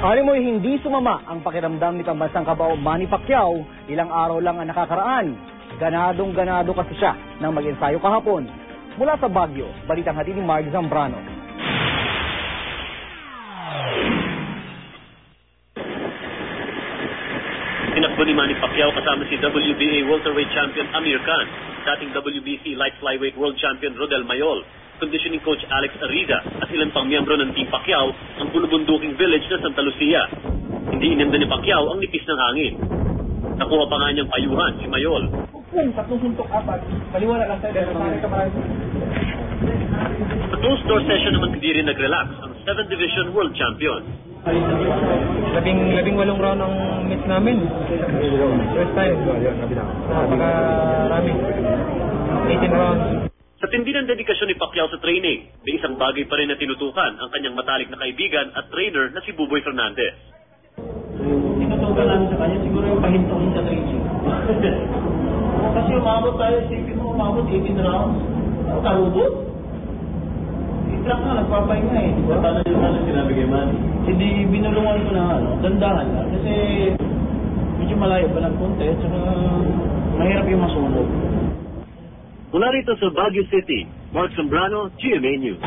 Alam mo'y hindi sumama ang pakiramdam ni pambansang kabao Manny Pacquiao, ilang araw lang ang nakakaraan. Ganadong-ganado kasi siya nang mag-ensayo kahapon. Mula sa Baguio, balitang hatid ni Mark Zambrano. Tinakbo ni Manny Pacquiao kasama si WBA welterweight champion Amir Khan, dating WBC light flyweight world champion Rodel Mayol, conditioning coach Alex Arriga at ilan pang miyembro ng Team Pacquiao ang bulubunduking village na Santa Lucia. Hindi inanda ni Pacquiao ang nipis ng hangin. Nakuha pa nga niyang payuhan si Mayol. Tatlong suntok, apat. Paliwala lang tayo. Sa closed-door session naman hindi rin nag-relax ang 7th Division World Champion. 18 round ang meet namin. First time. Napakarami. 18 rounds. Sa tindi ng dedikasyon ni Pacquiao sa training, may isang bagay pa rin na tinutukan ang kanyang matalik na kaibigan at trainer na si Buboy Fernandez. Tinutukan namin sa kanya, siguro yung pahintuin sa training. Kasi umabot tayo, isipin mo, umabot 18 rounds. Ang talubot. I-track na, nagpapahinga eh. Paano yung sinabi kay Manny? Hindi binulungan ko na dandahan lang. Kasi medyo malayo pa ng konti, at saka mahirap yung masunog. Mula rito sa Baguio City, Mark Zambrano, GMA News.